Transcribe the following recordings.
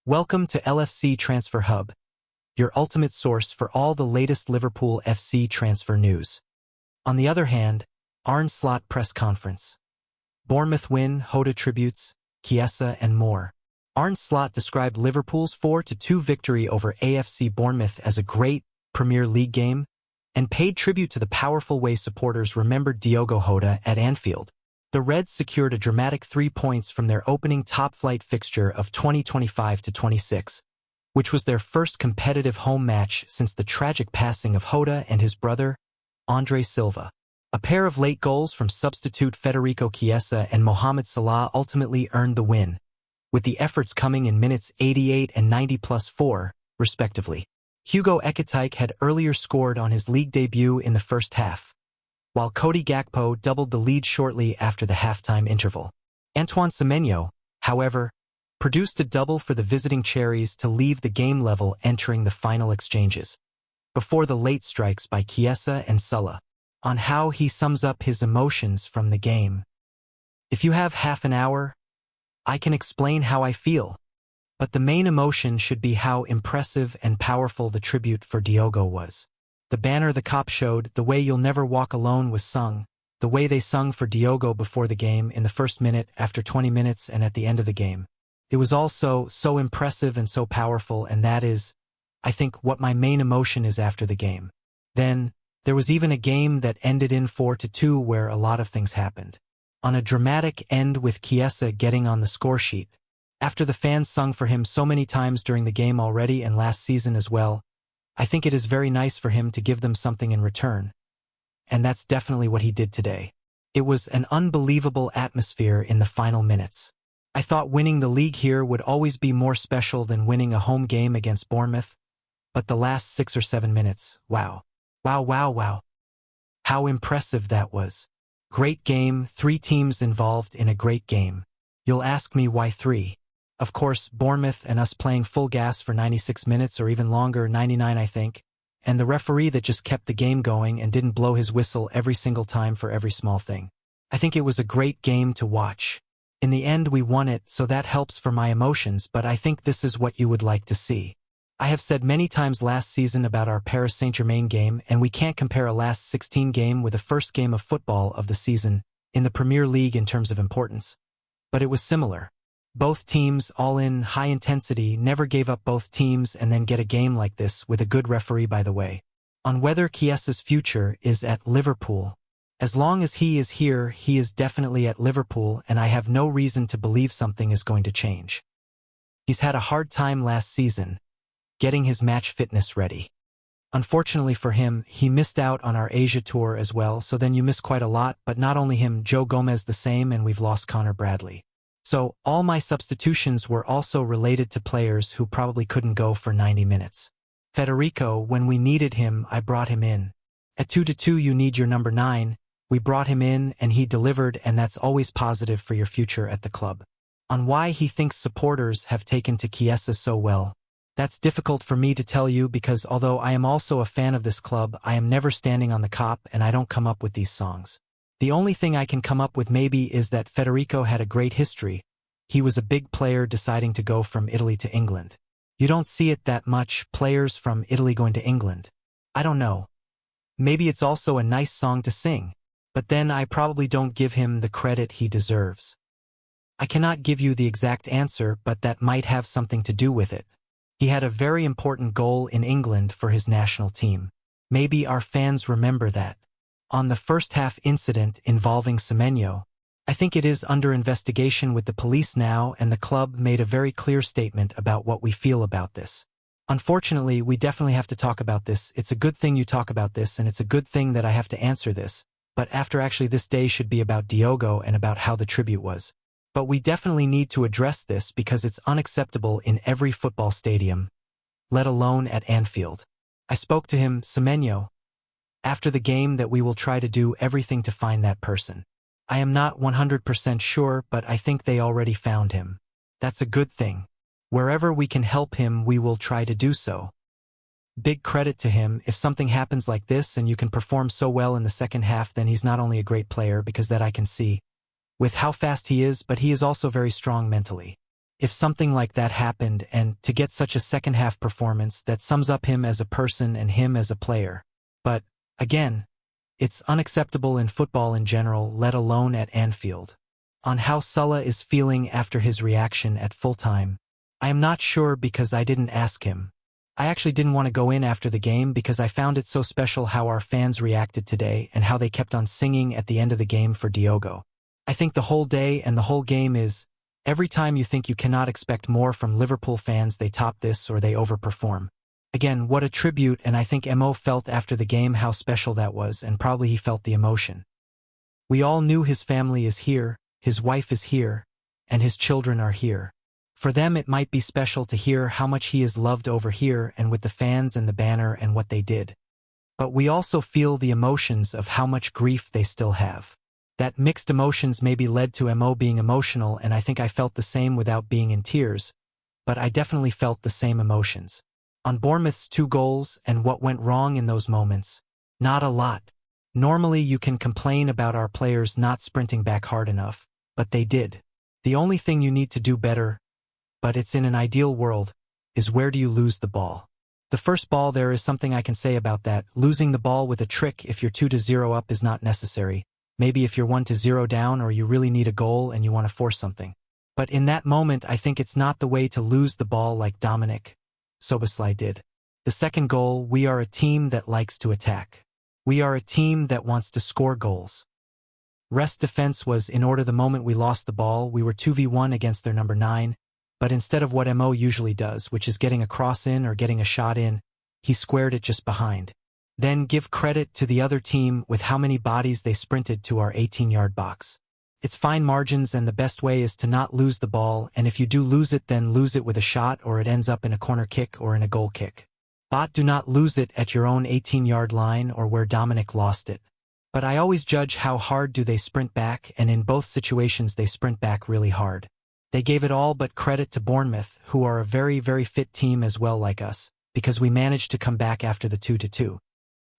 Welcome to LFC Transfer Hub, your ultimate source for all the latest Liverpool FC transfer news. On the other hand, Arne Slot press conference. Bournemouth win, Hoda tributes, Chiesa and more. Arne Slot described Liverpool's 4-2 victory over AFC Bournemouth as a great Premier League game and paid tribute to the powerful way supporters remembered Diogo Jota at Anfield. The Reds secured a dramatic 3 points from their opening top-flight fixture of 2025-26, which was their first competitive home match since the tragic passing of Jota and his brother, Andre Silva. A pair of late goals from substitute Federico Chiesa and Mohamed Salah ultimately earned the win, with the efforts coming in minutes 88 and 90+4, respectively. Hugo Ekitike had earlier scored on his league debut in the first half, while Cody Gakpo doubled the lead shortly after the halftime interval. Antoine Semenyo, however, produced a double for the visiting Cherries to leave the game level entering the final exchanges, before the late strikes by Chiesa and Salah. On how he sums up his emotions from the game. If you have half an hour, I can explain how I feel, but the main emotion should be how impressive and powerful the tribute for Diogo was. The banner the cop showed, The Way You'll Never Walk Alone, was sung, the way they sung for Diogo before the game, in the first minute, after 20 minutes, and at the end of the game. It was all so impressive and so powerful, and that is, I think, what my main emotion is after the game. Then, there was even a game that ended in 4-2 where a lot of things happened. On a dramatic end with Chiesa getting on the score sheet. After the fans sung for him so many times during the game already and last season as well, I think it is very nice for him to give them something in return. And that's definitely what he did today. It was an unbelievable atmosphere in the final minutes. I thought winning the league here would always be more special than winning a home game against Bournemouth, but the last 6 or 7 minutes, wow. Wow. How impressive that was. Great game, 3 teams involved in a great game. You'll ask me why 3. Of course, Bournemouth and us playing full gas for 96 minutes or even longer, 99 I think, and the referee that just kept the game going and didn't blow his whistle every single time for every small thing. I think it was a great game to watch. In the end we won it, so that helps for my emotions, but I think this is what you would like to see. I have said many times last season about our Paris Saint-Germain game, and we can't compare a last 16 game with the first game of football of the season in the Premier League in terms of importance. But it was similar. Both teams, all in, high intensity, never gave up both teams, and then get a game like this with a good referee, by the way. On whether Chiesa's future is at Liverpool. As long as he is here, he is definitely at Liverpool, and I have no reason to believe something is going to change. He's had a hard time last season, getting his match fitness ready. Unfortunately for him, he missed out on our Asia tour as well, so then you miss quite a lot, but not only him, Joe Gomez the same, and we've lost Connor Bradley. So, all my substitutions were also related to players who probably couldn't go for 90 minutes. Federico, when we needed him, I brought him in. At 2-2 you need your number 9, we brought him in and he delivered, and that's always positive for your future at the club. On why he thinks supporters have taken to Chiesa so well, that's difficult for me to tell you because although I am also a fan of this club, I am never standing on the cop and I don't come up with these songs. The only thing I can come up with maybe is that Federico had a great history. He was a big player deciding to go from Italy to England. You don't see it that much, players from Italy going to England. I don't know. Maybe it's also a nice song to sing, but then I probably don't give him the credit he deserves. I cannot give you the exact answer, but that might have something to do with it. He had a very important goal in England for his national team. Maybe our fans remember that. On the first half incident involving Semenyo, I think it is under investigation with the police now, and the club made a very clear statement about what we feel about this. Unfortunately, we definitely have to talk about this. It's a good thing you talk about this, and it's a good thing that I have to answer this, but after actually this day should be about Diogo and about how the tribute was. But we definitely need to address this because it's unacceptable in every football stadium, let alone at Anfield. I spoke to him, Semenyo, after the game that we will try to do everything to find that person. I am not 100% sure, but I think they already found him. That's a good thing. Wherever we can help him, we will try to do so. Big credit to him. If something happens like this and you can perform so well in the second half, then he's not only a great player, because that I can see, with how fast he is, but he is also very strong mentally. if something like that happened, and to get such a second-half performance that sums up him as a person and him as a player. But, again, it's unacceptable in football in general, let alone at Anfield. On how Salah is feeling after his reaction at full-time, I am not sure because I didn't ask him. I actually didn't want to go in after the game because I found it so special how our fans reacted today and how they kept on singing at the end of the game for Diogo. I think the whole day and the whole game is, every time you think you cannot expect more from Liverpool fans, they top this or they overperform. Again, what a tribute, and I think Mo felt after the game how special that was, and probably he felt the emotion. We all knew his family is here, his wife is here, and his children are here. For them it might be special to hear how much he is loved over here and with the fans and the banner and what they did. But we also feel the emotions of how much grief they still have. That mixed emotions maybe led to Mo being emotional, and I think I felt the same without being in tears, but I definitely felt the same emotions. On Bournemouth's 2 goals and what went wrong in those moments, not a lot. Normally you can complain about our players not sprinting back hard enough, but they did. The only thing you need to do better, but it's in an ideal world, is where do you lose the ball? The first ball, there is something I can say about that. Losing the ball with a trick if you're 2-0 up is not necessary. Maybe if you're 1-0 down or you really need a goal and you want to force something. But in that moment I think it's not the way to lose the ball like Dominic Szoboszlai did. The second goal, we are a team that likes to attack. We are a team that wants to score goals. Rest defense was in order the moment we lost the ball. We were 2v1 against their number 9, but instead of what Mo usually does, which is getting a cross in or getting a shot in, he squared it just behind. Then give credit to the other team with how many bodies they sprinted to our 18-yard box. It's fine margins, and the best way is to not lose the ball, and if you do lose it, then lose it with a shot or it ends up in a corner kick or in a goal kick. But do not lose it at your own 18-yard line or where Dominic lost it. But I always judge how hard do they sprint back, and in both situations they sprint back really hard. They gave it all, but credit to Bournemouth, who are a very, very fit team as well like us, because we managed to come back after the 2-2.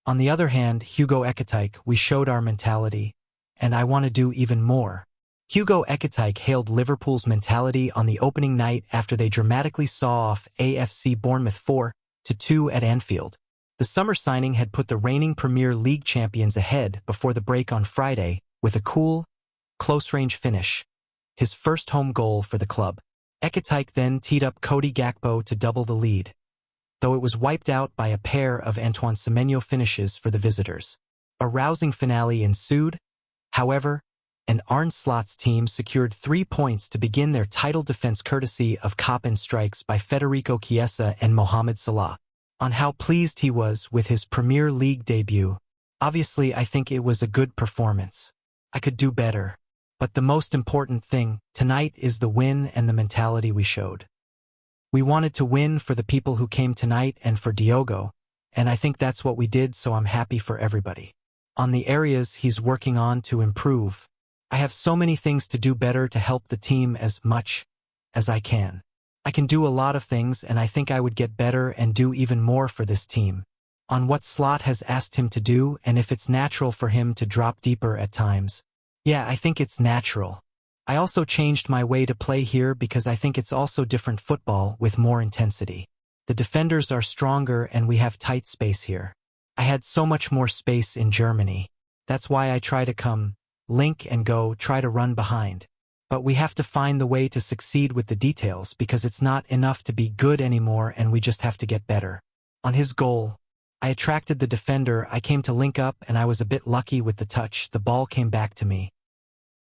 On the other hand, Hugo Ekitike, we showed our mentality, and I want to do even more. Hugo Ekitike hailed Liverpool's mentality on the opening night after they dramatically saw off AFC Bournemouth 4-2 at Anfield. The summer signing had put the reigning Premier League champions ahead before the break on Friday with a cool, close-range finish. His first home goal for the club. Ekitike then teed up Cody Gakpo to double the lead, though it was wiped out by a pair of Antoine Semenyo finishes for the visitors. A rousing finale ensued, however, and Arne Slot's team secured 3 points to begin their title defense courtesy of cop-in strikes by Federico Chiesa and Mohamed Salah. On how pleased he was with his Premier League debut. Obviously, I think it was a good performance. I could do better. But the most important thing tonight is the win and the mentality we showed. We wanted to win for the people who came tonight and for Diogo, and I think that's what we did, so I'm happy for everybody. On the areas he's working on to improve, I have so many things to do better to help the team as much as I can. I can do a lot of things, and I think I would get better and do even more for this team. On what Slot has asked him to do, and if it's natural for him to drop deeper at times. Yeah, I think it's natural. I also changed my way to play here because I think it's also different football with more intensity. The defenders are stronger and we have tight space here. I had so much more space in Germany. That's why I try to come, link and go, try to run behind. But we have to find the way to succeed with the details because it's not enough to be good anymore and we just have to get better. On his goal, I attracted the defender, I came to link up and I was a bit lucky with the touch, the ball came back to me.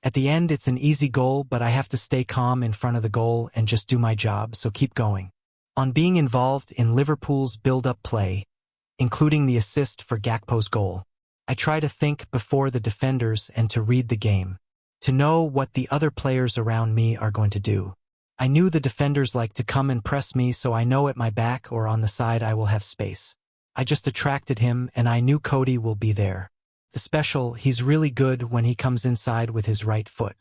At the end it's an easy goal, but I have to stay calm in front of the goal and just do my job, so keep going. On being involved in Liverpool's build-up play, including the assist for Gakpo's goal, I try to think before the defenders and to read the game. To know what the other players around me are going to do. I knew the defenders like to come and press me, so I know at my back or on the side I will have space. I just attracted him and I knew Cody will be there. The special, he's really good when he comes inside with his right foot.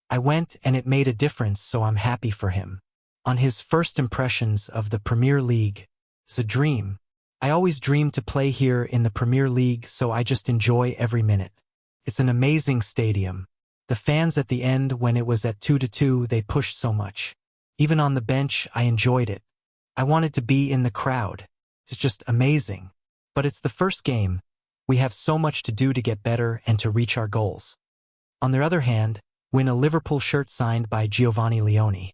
I went and it made a difference, so I'm happy for him. On his first impressions of the Premier League, it's a dream. I always dreamed to play here in the Premier League, so I just enjoy every minute. It's an amazing stadium. The fans at the end when it was at 2-2, they pushed so much. Even on the bench, I enjoyed it. I wanted to be in the crowd. It's just amazing. But it's the first game. We have so much to do to get better and to reach our goals. On the other hand, win a Liverpool shirt signed by Giovanni Leone.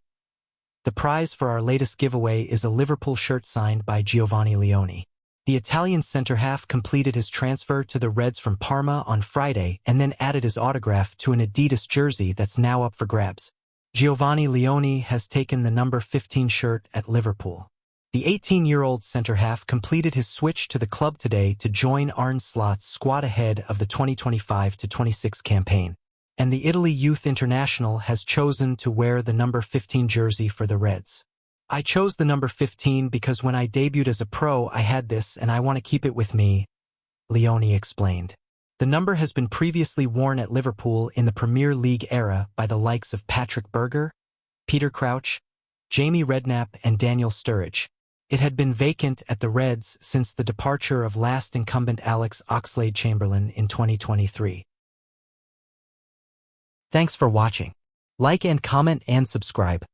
The prize for our latest giveaway is a Liverpool shirt signed by Giovanni Leone. The Italian centre-half completed his transfer to the Reds from Parma on Friday and then added his autograph to an Adidas jersey that's now up for grabs. Giovanni Leone has taken the number 15 shirt at Liverpool. The 18-year-old centre-half completed his switch to the club today to join Arne Slot's squad ahead of the 2025-26 campaign. And the Italy youth international has chosen to wear the number 15 jersey for the Reds. I chose the number 15 because when I debuted as a pro, I had this and I want to keep it with me, Leone explained. The number has been previously worn at Liverpool in the Premier League era by the likes of Patrick Berger, Peter Crouch, Jamie Redknapp and Daniel Sturridge. It had been vacant at the Reds since the departure of last incumbent Alex Oxlade-Chamberlain in 2023. Thanks for watching. Like and comment and subscribe.